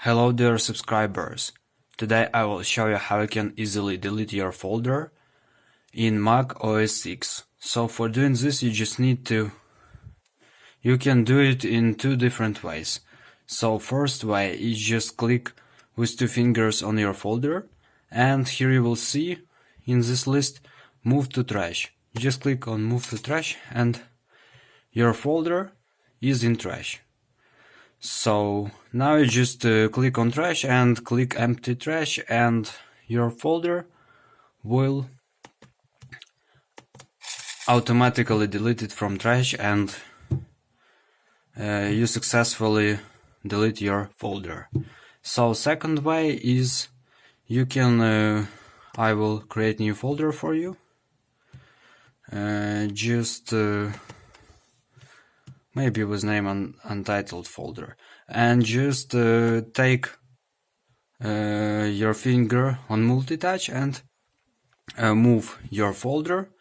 Hello dear subscribers. Today I will show you how you can easily delete your folder in macOS 6. So for doing this you can do it in two different ways. So first way is just click with two fingers on your folder, and here you will see in this list move to trash. Just click on move to trash and your folder is in trash. So now you just click on trash and click empty trash, and your folder will automatically delete it from trash, and you successfully delete your folder. So second way is you can I will create new folder for you. Maybe with name untitled folder, and just take your finger on multi-touch and move your folder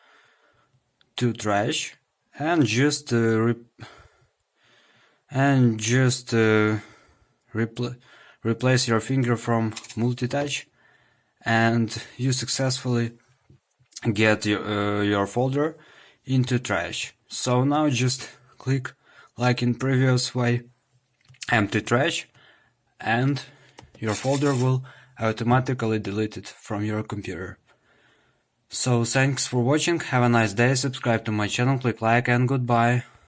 to trash, and just replace your finger from multi-touch, and you successfully get your folder into trash. So now just click like in previous way empty trash, and your folder will automatically delete it from your computer. So thanks for watching, have a nice day, subscribe to my channel, click like, and goodbye.